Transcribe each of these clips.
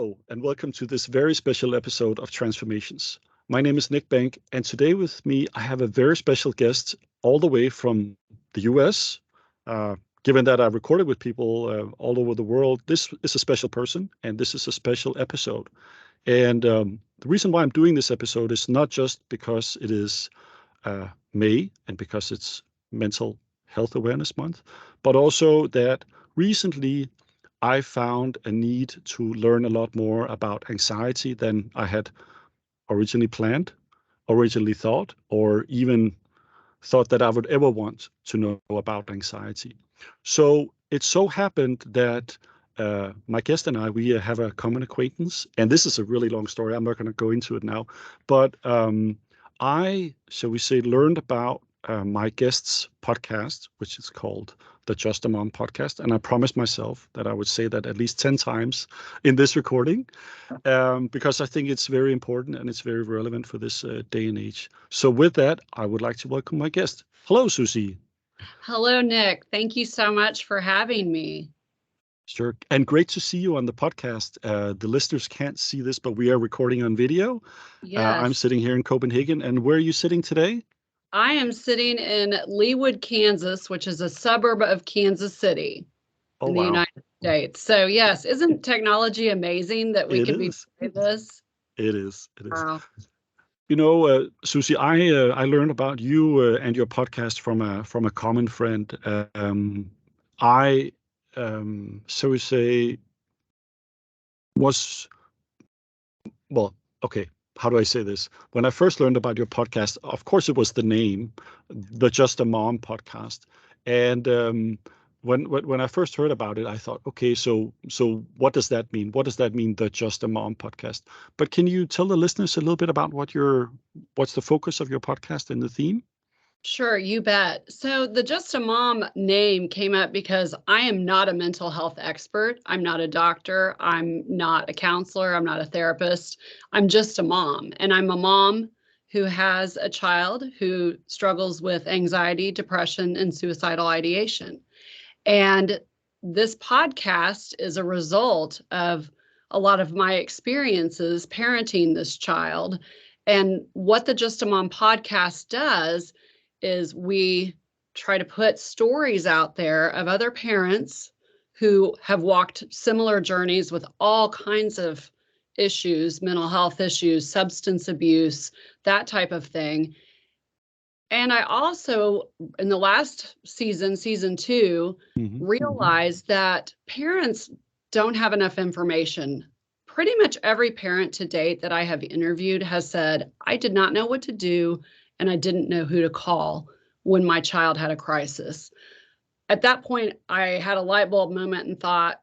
Hello, and welcome to this very special episode of Transformations. My name is Nick Bank, and today with me I have a very special guest all the way from the US. Given that I've recorded with people all over the world, this is a special person, and this is a special episode. And the reason why I'm doing this episode is not just because it is May and because it's Mental Health Awareness Month, but also that recently I found a need to learn a lot more about anxiety than I had originally planned, originally thought, or even thought that I would ever want to know about anxiety. So it so happened that my guest and we have a common acquaintance, and this is a really long story. I'm not going to go into it now, but I, shall we say, learned about my guest's podcast, which is called the Just a Mom podcast. And I promised myself that I would say that at least 10 times in this recording, because I think it's very important and it's very relevant for this day and age. So with that, I would like to welcome my guest. Hello, Susie. Hello, Nick. Thank you so much for having me. Sure. And great to see you on the podcast. The listeners can't see this, but we are recording on video. Yes. I'm sitting here in Copenhagen. And where are you sitting today? I am sitting in Leawood, Kansas, which is a suburb of Kansas City in the United States. So yes, isn't technology amazing that we can be doing this? It is. Wow. You know, Susie, I learned about you and your podcast from a common friend. So we say, okay. How do I say this? When I first learned about your podcast, of course, it was the name, the Just a Mom podcast. And when I first heard about it, I thought, okay, so what does that mean? What does that mean, the Just a Mom podcast? But can you tell the listeners a little bit about what's the focus of your podcast and the theme? Sure, you bet. So the Just a Mom name came up because I am not a mental health expert. I'm not a doctor. I'm not a counselor. I'm not a therapist. I'm just a mom. And I'm a mom who has a child who struggles with anxiety, depression, and suicidal ideation. And this podcast is a result of a lot of my experiences parenting this child. And what the Just a Mom podcast does is we try to put stories out there of other parents who have walked similar journeys with all kinds of issues, mental health issues, substance abuse, that type of thing. And I also, in the last season, season 2, realized that parents don't have enough information. Pretty much every parent to date that I have interviewed has said, I did not know what to do, and I didn't know who to call when my child had a crisis. At that point, I had a light bulb moment and thought,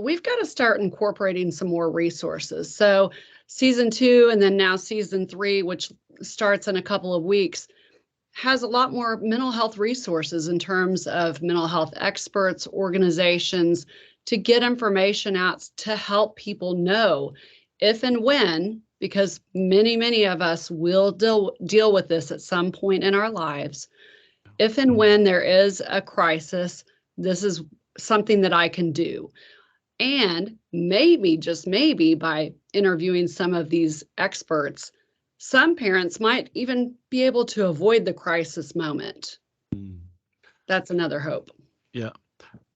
we've got to start incorporating some more resources. So season 2 and then now season 3, which starts in a couple of weeks, has a lot more mental health resources in terms of mental health experts, organizations, to get information out to help people know if and when, because many of us will deal with this at some point in our lives. If and when there is a crisis, this is something that I can do. And maybe, just maybe, by interviewing some of these experts, some parents might even be able to avoid the crisis moment. That's another hope. Yeah.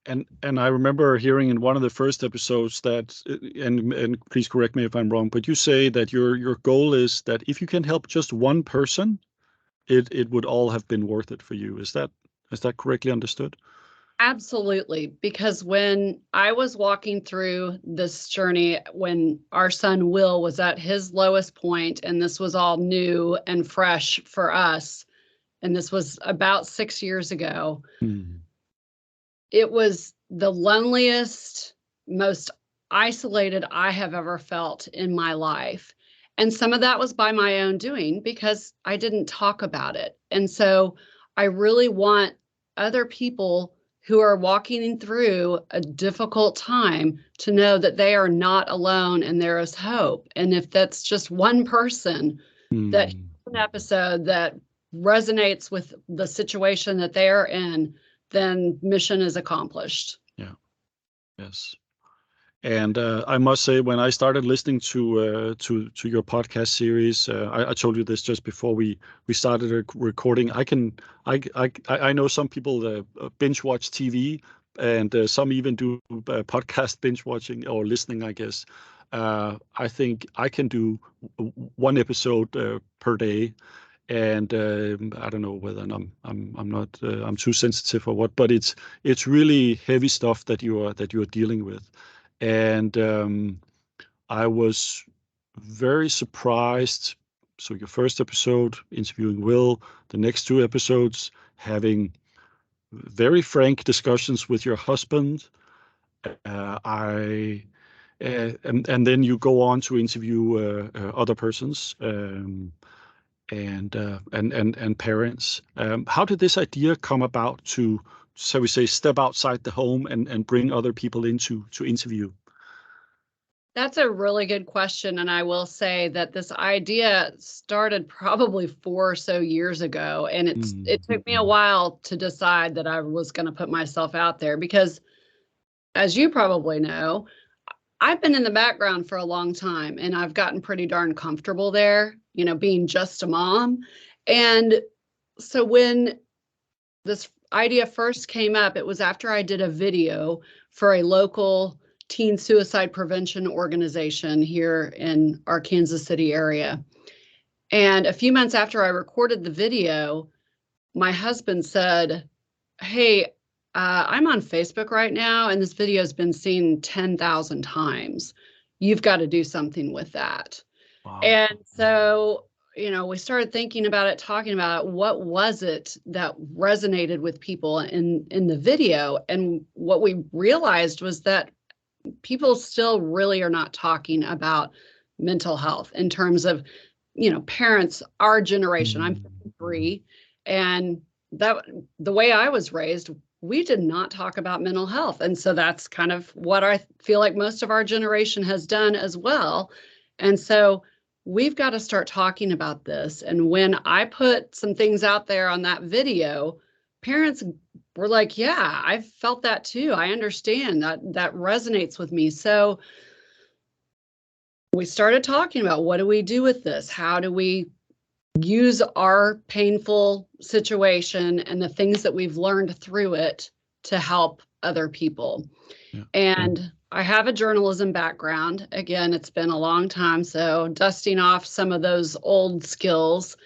And I remember hearing in one of the first episodes that, and please correct me if I'm wrong, but you say that your goal is that if you can help just one person, it would all have been worth it for you. Is that correctly understood? Absolutely. Because when I was walking through this journey, when our son Will was at his lowest point, and this was all new and fresh for us, and this was about 6 years ago, it was the loneliest, most isolated I have ever felt in my life. And some of that was by my own doing because I didn't talk about it. And so I really want other people who are walking through a difficult time to know that they are not alone and there is hope. And if that's just one person that hears an episode that resonates with the situation that they are in, then mission is accomplished. Yeah. Yes. And I must say, when I started listening to your podcast series, I told you this just before we started recording. I know some people binge watch TV, and some even do podcast binge watching or listening, I guess. I think I can do one episode per day, and I don't know whether I'm not I'm too sensitive or what, but it's really heavy stuff that you are dealing with. And I was very surprised. So your first episode interviewing Will, the next two episodes having very frank discussions with your husband. I and then you go on to interview other persons. And parents. How did this idea come about to, shall we say, step outside the home and bring other people into to interview? That's a really good question. And I will say that this idea started probably 4 or so years ago. And it took me a while to decide that I was going to put myself out there because, as you probably know, I've been in the background for a long time and I've gotten pretty darn comfortable there, being just a mom. And so when this idea first came up, it was after I did a video for a local teen suicide prevention organization here in our Kansas City area. And a few months after I recorded the video, my husband said, "Hey, I'm on Facebook right now, and this video has been seen 10,000 times. You've got to do something with that." Wow. And so, we started thinking about it, talking about it. What was it that resonated with people in the video? And what we realized was that people still really are not talking about mental health in terms of, parents, our generation. I'm 53, and that the way I was raised, we did not talk about mental health. And so that's kind of what I feel like most of our generation has done as well. And so we've got to start talking about this. And when I put some things out there on that video, parents were like, "Yeah, I felt that too. I understand that resonates with me." So we started talking about, what do we do with this? How do we use our painful situation and the things that we've learned through it to help other people? Yeah. And I have a journalism background. Again, it's been a long time, so dusting off some of those old skills.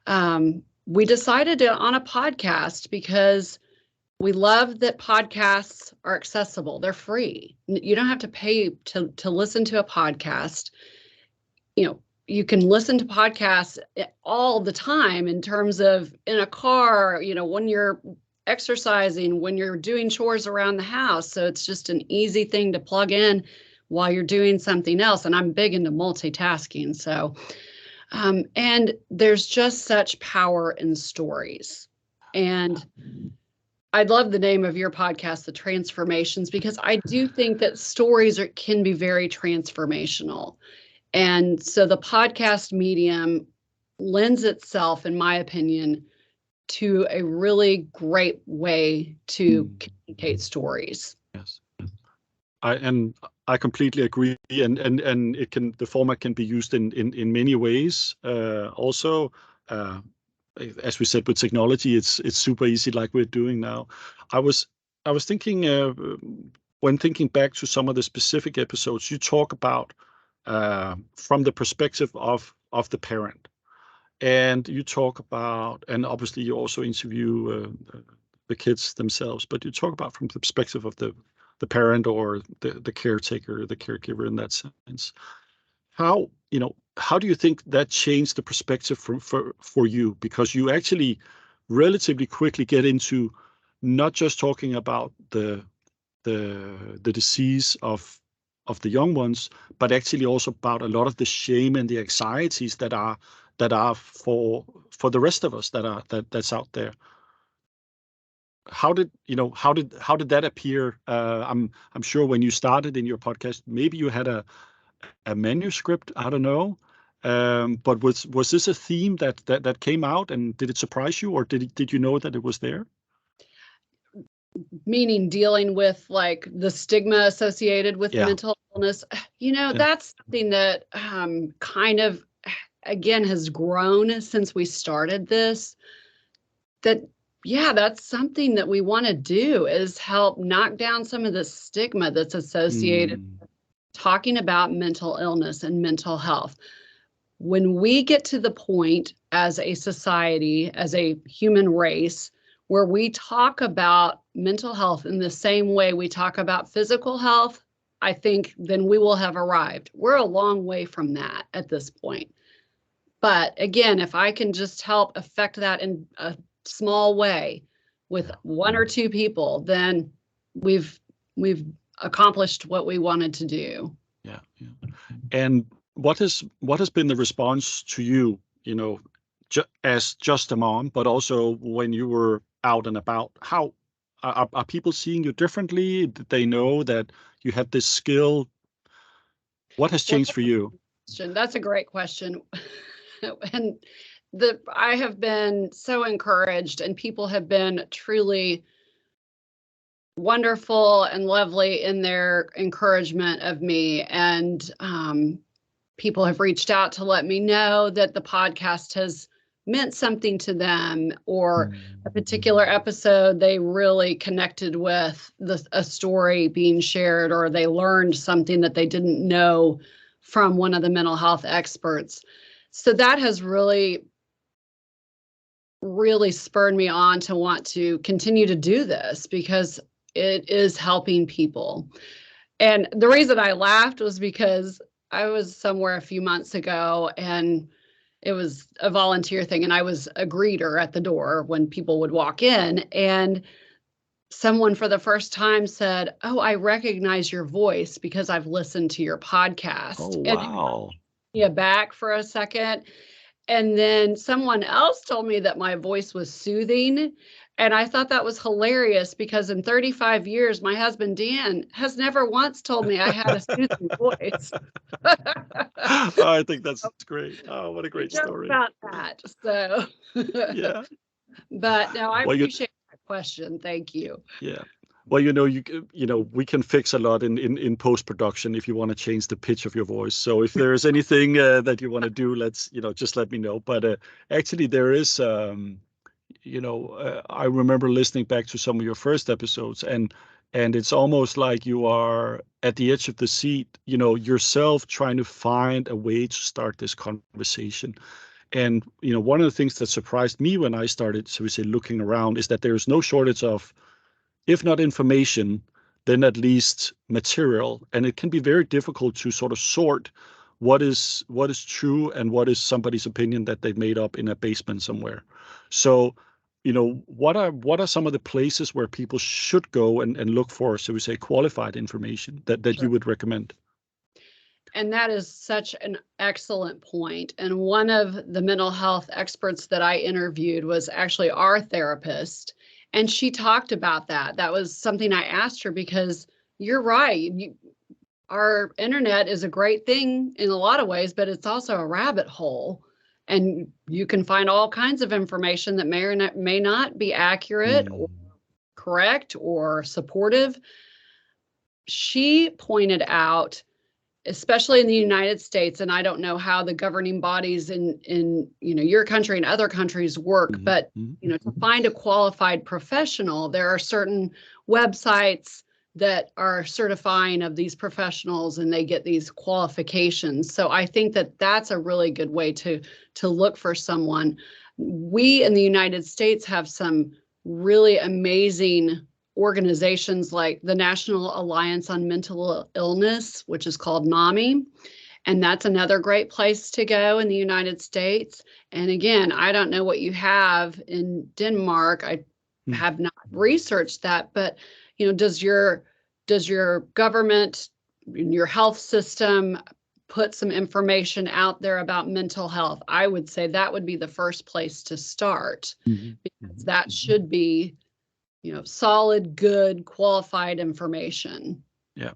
We decided on a podcast because we love that podcasts are accessible. They're free. You don't have to pay to listen to a podcast. You can listen to podcasts all the time in terms of in a car, when you're exercising, when you're doing chores around the house. So it's just an easy thing to plug in while you're doing something else. And I'm big into multitasking. So, and there's just such power in stories. And I love the name of your podcast, The Transformations, because I do think that stories can be very transformational. And so the podcast medium lends itself, in my opinion, to a really great way to communicate stories. Yes. I completely agree, and the format can be used in many ways. Also, as we said, with technology, it's super easy, like we're doing now. I was thinking when thinking back to some of the specific episodes, you talk about from the perspective of the parent, and you talk about, and obviously you also interview the kids themselves, but you talk about from the perspective of the parent or the caretaker, the caregiver in that sense. How do you think that changed the perspective for you? Because you actually relatively quickly get into not just talking about the disease of the young ones, but actually also about a lot of the shame and the anxieties that are for the rest of us that's out there. How did that appear? I'm sure when you started in your podcast, maybe you had a manuscript. I don't know, but was this a theme that came out, and did it surprise you, or did you know that it was there? meaning dealing with like the stigma associated with Yeah. mental illness, Yeah. that's something that kind of, again, has grown since we started this. That's something that we want to do, is help knock down some of the stigma that's associated Mm. with talking about mental illness and mental health. When we get to the point as a society, as a human race, where we talk about mental health in the same way we talk about physical health, I think then we will have arrived. We're a long way from that at this point. But again, if I can just help affect that in a small way with one or two people, then we've accomplished what we wanted to do. Yeah. Yeah. And what has been the response to you, as just a mom, but also when you were out and about? How are people seeing you differently? Did they know that you had this skill? What has Well, changed for you? that's a great question. And I have been so encouraged, and people have been truly wonderful and lovely in their encouragement of me. And people have reached out to let me know that the podcast has meant something to them, or a particular episode they really connected with, a story being shared, or they learned something that they didn't know from one of the mental health experts. So that has really, really spurred me on to want to continue to do this, because it is helping people. And the reason I laughed was because I was somewhere a few months ago, and it was a volunteer thing, and I was a greeter at the door when people would walk in, and someone for the first time said, "Oh, I recognize your voice because I've listened to your podcast." Oh, And it wow. took me aback for a second. And then someone else told me that my voice was soothing. And I thought that was hilarious, because in 35 years, my husband, Dan, has never once told me I had a soothing voice. I think that's great. Oh, what a We great joke story. about that. So, Yeah. but no, I Well, appreciate that question. Thank you. yeah. Well, we can fix a lot in post-production if you want to change the pitch of your voice. So if there is anything that you want to do, just let me know. But actually, there is, I remember listening back to some of your first episodes, and it's almost like you are at the edge of the seat, yourself trying to find a way to start this conversation. And one of the things that surprised me when I started, so we say, looking around, is that there's no shortage of, if not information, then at least material. And it can be very difficult to sort of sort what is true and what is somebody's opinion that they've made up in a basement somewhere. So, what are some of the places where people should go and look for, so we say, qualified information that you Sure. would recommend? And that is such an excellent point. And one of the mental health experts that I interviewed was actually our therapist. And she talked about that. That was something I asked her, because you're right. Our internet is a great thing in a lot of ways, but it's also a rabbit hole. And you can find all kinds of information that may not be accurate or Mm. correct or supportive. She pointed out, especially in the United States, and I don't know how the governing bodies in your country and other countries work, Mhm, but mhm. to find a qualified professional, there are certain websites that are certifying of these professionals, and they get these qualifications. So I think that that's a really good way to look for someone. We in the United States have some really amazing organizations like the National Alliance on Mental Illness, which is called NAMI. And that's another great place to go in the United States. And again, I don't know what you have in Denmark. I Mm. have not researched that, but does your government, your health system, put some information out there about mental health? I would say that would be the first place to start, Mhm, because mhm, that mhm. should be solid, good, qualified information. Yeah.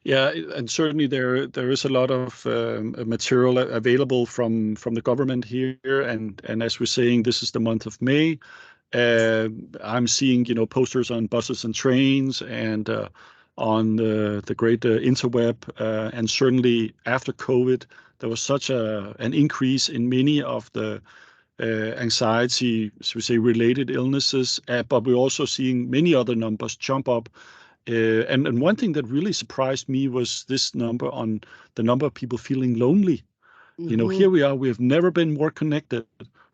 Yeah, and certainly there is a lot of material available from the government here, and as we're saying, this is the month of May. I'm seeing, posters on buses and trains and on the great interweb. And certainly after COVID, there was such an increase in many of the anxiety, so we say, related illnesses, but we're also seeing many other numbers jump up. And one thing that really surprised me was this number on the number of people feeling lonely. Here we are, we have never been more connected,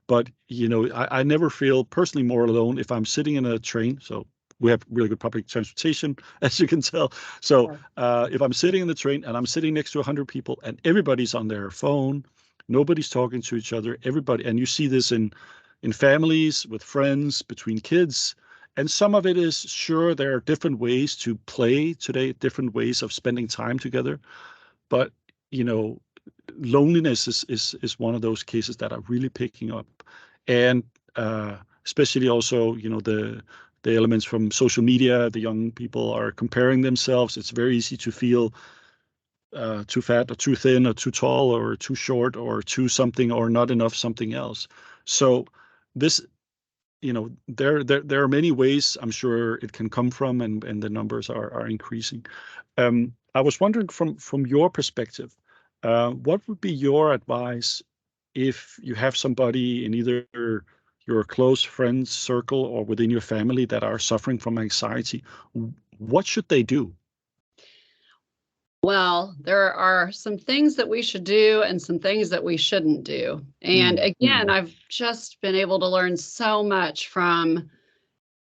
but, I never feel personally more alone if I'm sitting in a train. So we have really good public transportation, as you can tell. So if I'm sitting in the train and I'm sitting next to 100 people and everybody's on their phone, nobody's talking to each other, everybody, and you see this in families, with friends, between kids. And some of it is, sure, there are different ways to play today, different ways of spending time together. But, loneliness is one of those cases that are really picking up. And especially also, the elements from social media, the young people are comparing themselves. It's very easy to feel too fat or too thin or too tall or too short or too something or not enough something else. So this, there are many ways I'm sure it can come from, and the numbers are increasing. I was wondering from your perspective, what would be your advice if you have somebody in either your close friends circle or within your family that are suffering from anxiety? What should they do? Well, there are some things that we should do and some things that we shouldn't do. And again, I've just been able to learn so much from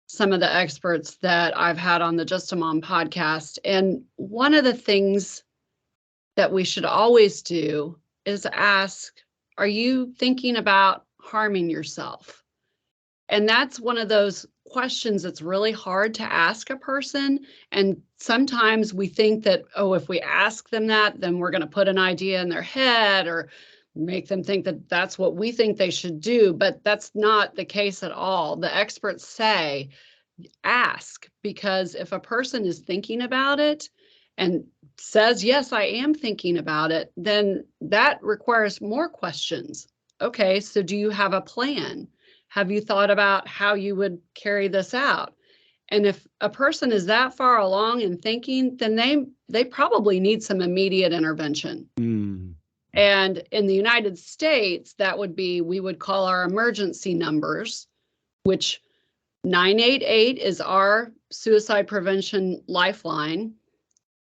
some of the experts that I've had on the Just a Mom podcast. And one of the things that we should always do is ask, are you thinking about harming yourself? And that's one of those questions that's really hard to ask a person. And sometimes we think that, oh, if we ask them that, then we're going to put an idea in their head or make them think that that's what we think they should do. But that's not the case at all. The experts say, ask, because if a person is thinking about it and says, yes, I am thinking about it, then that requires more questions. Okay, so do you have a plan? Have you thought about how you would carry this out? And if a person is that far along in thinking, then they probably need some immediate intervention. And in the United States, that would be, we would call our emergency numbers, which 988 is our suicide prevention lifeline,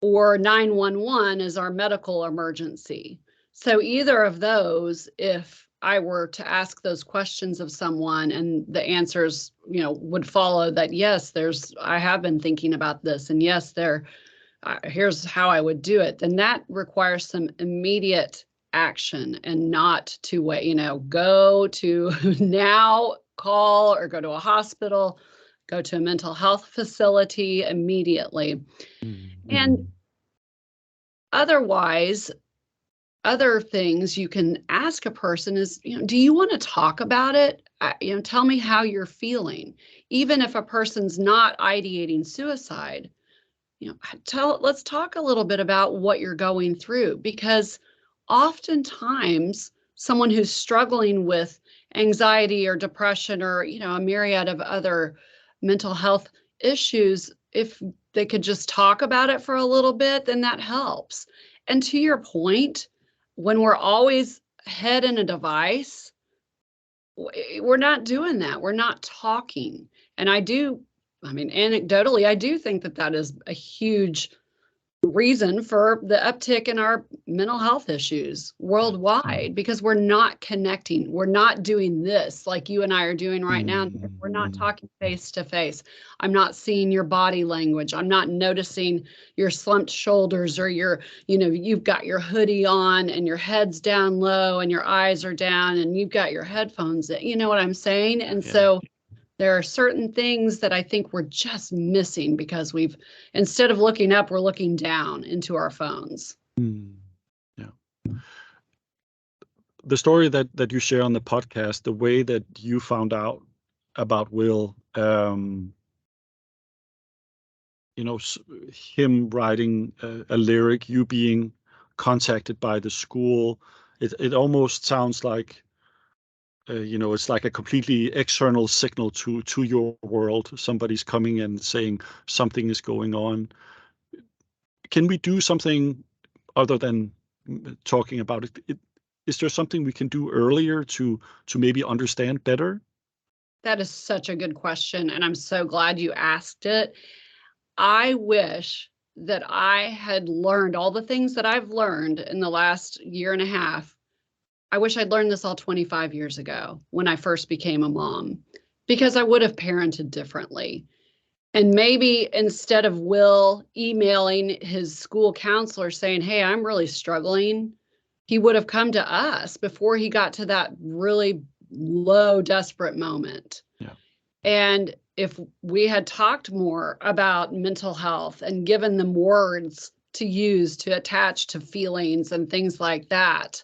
or 911 is our medical emergency. So either of those, if I were to ask those questions of someone and the answers, would follow that, yes, I have been thinking about this, and yes, here's how I would do it, then that requires some immediate action and not to wait, go to now, call or go to a hospital, go to a mental health facility immediately. And otherwise, other things you can ask a person is, do you want to talk about it? Tell me how you're feeling. Even if a person's not ideating suicide, let's talk a little bit about what you're going through, because oftentimes someone who's struggling with anxiety or depression or, a myriad of other mental health issues, if they could just talk about it for a little bit, then that helps. And to your point, when we're always head in a device, we're not doing that. We're not talking. And anecdotally, I do think that is a huge reason for the uptick in our mental health issues worldwide, because we're not connecting. We're not doing this like you and I are doing right now. We're not talking face to face. I'm not seeing your body language. I'm not noticing your slumped shoulders or you've got your hoodie on and your head's down low and your eyes are down and you've got your headphones. You know what I'm saying? And so there are certain things that I think we're just missing because instead of looking up, we're looking down into our phones. Yeah. The story that you share on the podcast, the way that you found out about Will, him writing a lyric, you being contacted by the school, it almost sounds like it's like a completely external signal to your world. Somebody's coming and saying something is going on. Can we do something other than talking about it? Is there something we can do earlier to maybe understand better? That is such a good question, and I'm so glad you asked it. I wish that I had learned all the things that I've learned in the last year and a half. I wish I'd learned this all 25 years ago when I first became a mom, because I would have parented differently. And maybe instead of Will emailing his school counselor saying, "Hey, I'm really struggling," he would have come to us before he got to that really low, desperate moment. Yeah. And if we had talked more about mental health and given them words to use to attach to feelings and things like that,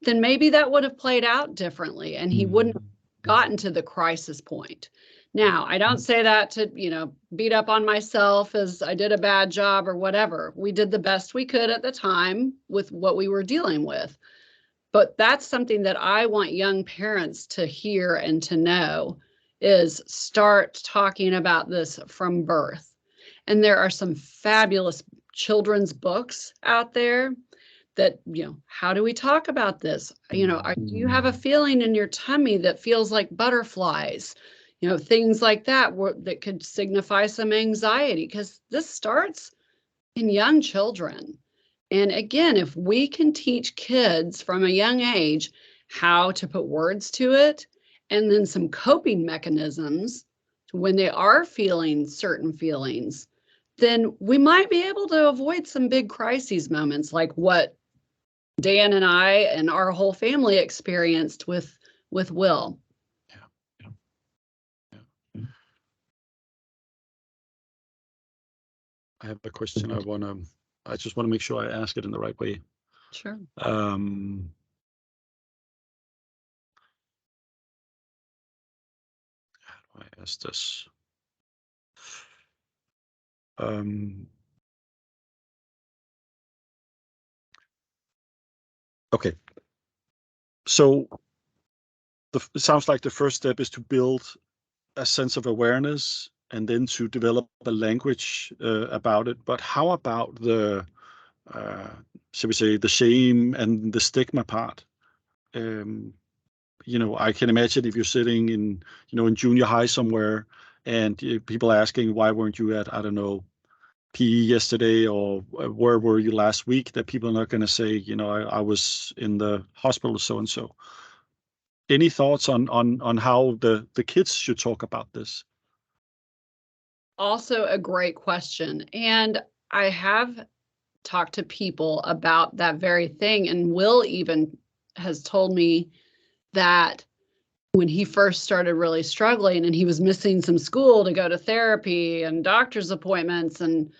then maybe that would have played out differently and he wouldn't have gotten to the crisis point. Now, I don't say that to, beat up on myself as I did a bad job or whatever. We did the best we could at the time with what we were dealing with. But that's something that I want young parents to hear and to know is start talking about this from birth. And there are some fabulous children's books out there that, how do we talk about this? Do you have a feeling in your tummy that feels like butterflies? Things like that that could signify some anxiety, because this starts in young children. And again, if we can teach kids from a young age how to put words to it and then some coping mechanisms when they are feeling certain feelings, then we might be able to avoid some big crises moments like what Dan and I and our whole family experienced with Will. Yeah. I have a question. I just want to make sure I ask it in the right way. Sure. How do I ask this? Okay. So it sounds like the first step is to build a sense of awareness and then to develop a language about it. But how about shall we say, the shame and the stigma part? I can imagine if you're sitting in junior high somewhere and people asking, why weren't you at, I don't know, PE yesterday, or where were you last week, that people are not going to say, I was in the hospital, so and so. Any thoughts on how the kids should talk about this? Also a great question. And I have talked to people about that very thing. And Will even has told me that when he first started really struggling and he was missing some school to go to therapy and doctor's appointments, and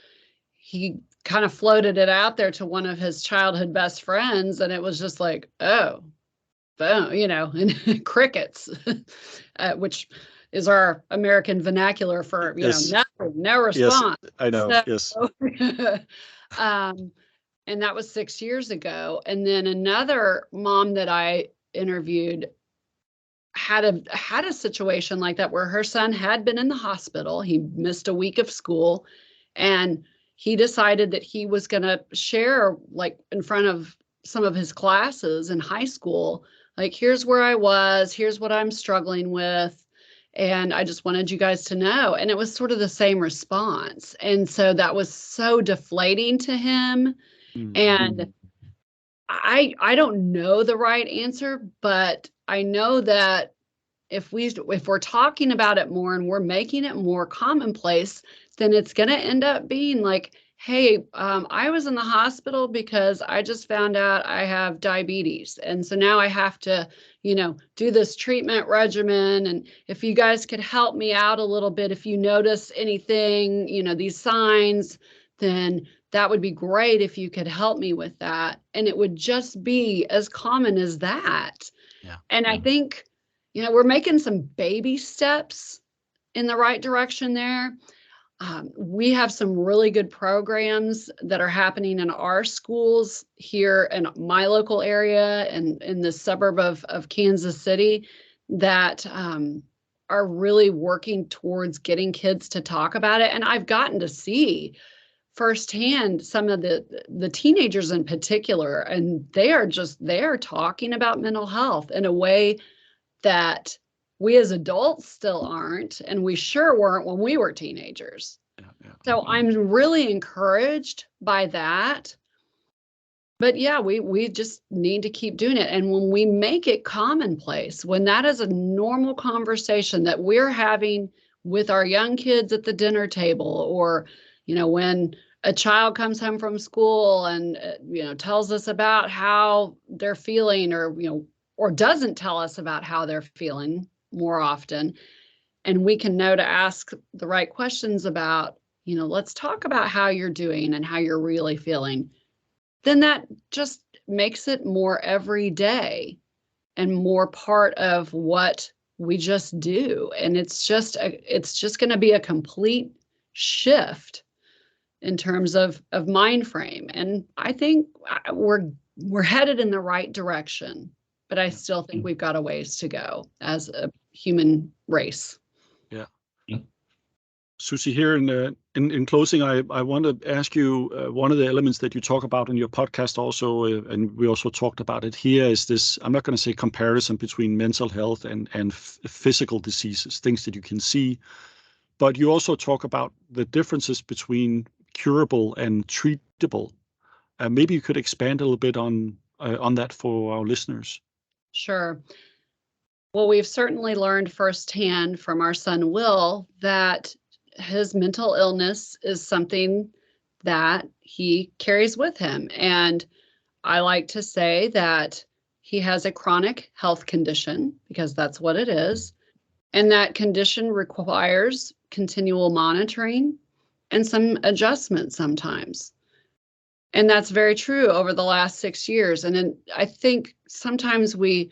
he kind of floated it out there to one of his childhood best friends, and it was just like, oh, boom, and crickets, which is our American vernacular for, Yes. no Yes, response. I know. So, Yes. And that was 6 years ago. And then another mom that I interviewed had a situation like that where her son had been in the hospital. He missed a week of school, and he decided that he was going to share, like in front of some of his classes in high school, like, here's where I was, here's what I'm struggling with, and I just wanted you guys to know. And it was sort of the same response. And so that was so deflating to him. And I don't know the right answer, but I know that if we're talking about it more and we're making it more commonplace, then it's going to end up being like, hey, I was in the hospital because I just found out I have diabetes. And so now I have to, do this treatment regimen. And if you guys could help me out a little bit, if you notice anything, these signs, then that would be great if you could help me with that. And it would just be as common as that. Yeah. And I think, we're making some baby steps in the right direction there. We have some really good programs that are happening in our schools here in my local area and in the suburb of Kansas City that are really working towards getting kids to talk about it. And I've gotten to see firsthand some of the teenagers in particular, and they are talking about mental health in a way that we as adults still aren't, and we sure weren't when we were teenagers. Yeah. So I'm really encouraged by that. But yeah, we just need to keep doing it. And when we make it commonplace, when that is a normal conversation that we're having with our young kids at the dinner table, or, when a child comes home from school and, tells us about how they're feeling, or doesn't tell us about how they're feeling more often, and we can know to ask the right questions about, let's talk about how you're doing and how you're really feeling, then that just makes it more every day and more part of what we just do. And it's just going to be a complete shift in terms of mind frame. And I think we're headed in the right direction, but I still think we've got a ways to go as a human race. Yeah. Susie, here in closing, I want to ask you one of the elements that you talk about in your podcast also, and we also talked about it here, is this, I'm not going to say comparison between mental health and physical diseases, things that you can see, but you also talk about the differences between curable and treatable. Maybe you could expand a little bit on that for our listeners. Sure. Well, we've certainly learned firsthand from our son, Will, that his mental illness is something that he carries with him. And I like to say that he has a chronic health condition, because that's what it is. And that condition requires continual monitoring and some adjustment sometimes. And that's very true over the last 6 years. And then I think sometimes we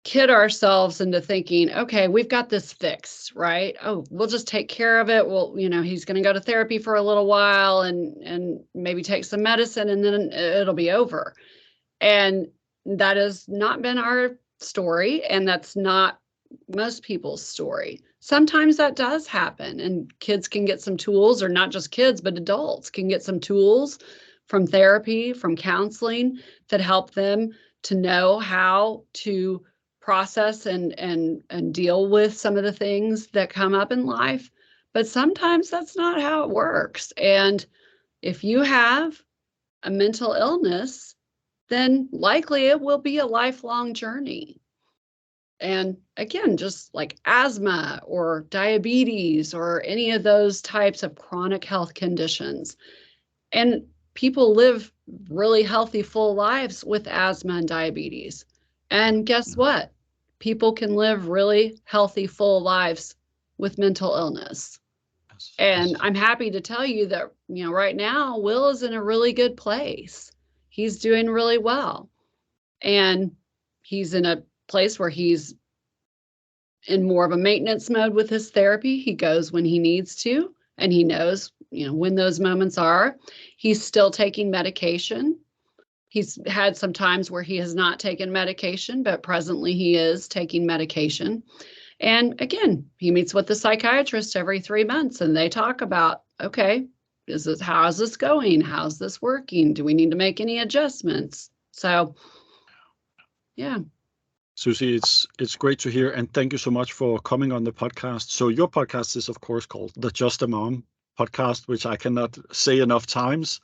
kid ourselves into thinking, okay, we've got this fixed, right? Oh, we'll just take care of it. Well, he's going to go to therapy for a little while and maybe take some medicine, and then it'll be over. And that has not been our story, and that's not most people's story. Sometimes that does happen, and kids can get some tools, or not just kids, but adults can get some tools from therapy, from counseling, that help them to know how to process and deal with some of the things that come up in life. But sometimes that's not how it works. And if you have a mental illness, then likely it will be a lifelong journey. And again, just like asthma or diabetes or any of those types of chronic health conditions. And people live really healthy, full lives with asthma and diabetes. And guess what? People can live really healthy, full lives with mental illness. And I'm happy to tell you that, right now, Will is in a really good place. He's doing really well. And he's in a place where he's in more of a maintenance mode with his therapy. He goes when he needs to, and he knows, when those moments are. He's still taking medication. He's had some times where he has not taken medication, but presently he is taking medication. And again, he meets with the psychiatrist every 3 months, and they talk about, okay, how's this going? How's this working? Do we need to make any adjustments? So, yeah. Susie, it's great to hear, and thank you so much for coming on the podcast. So your podcast is, of course, called the Just a Mom podcast, which I cannot say enough times.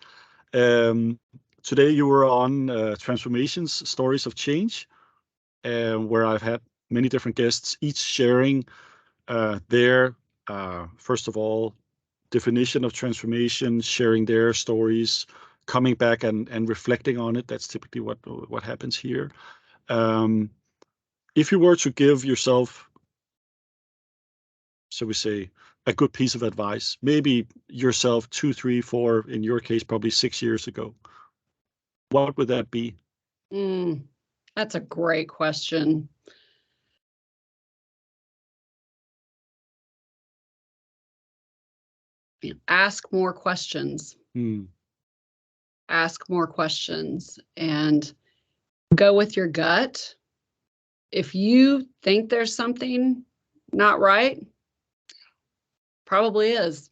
Today you were on Transformations, Stories of Change, where I've had many different guests, each sharing their, first of all, definition of transformation, sharing their stories, coming back and reflecting on it. That's typically what happens here. If you were to give yourself, so we say, a good piece of advice, maybe yourself 2, 3, 4, in your case, probably 6 years ago, what would that be? That's a great question. Ask more questions. Ask more questions and go with your gut. if you think there's something not right, probably is,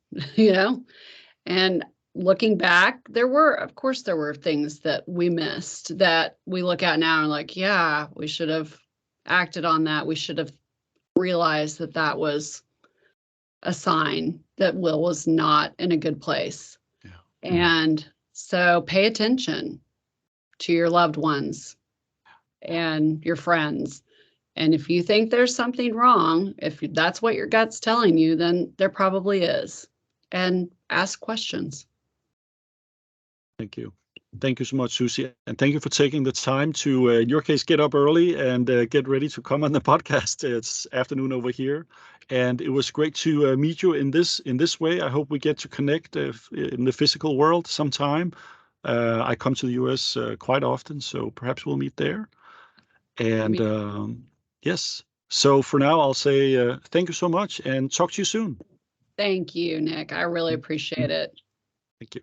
and looking back, of course there were things that we missed that we look at now and like, yeah, we should have acted on that. We should have realized that that was a sign that Will was not in a good place. Yeah. And so pay attention to your loved ones and your friends. And if you think there's something wrong, if that's what your gut's telling you, then there probably is. And ask questions. Thank you. Thank you so much, Susie. And thank you for taking the time to, in your case, get up early and get ready to come on the podcast. It's afternoon over here. And it was great to meet you in this way. I hope we get to connect in the physical world sometime. I come to the US quite often, so perhaps we'll meet there. And yes, so for now, I'll say thank you so much and talk to you soon. Thank you, Nick. I really appreciate it. Thank you.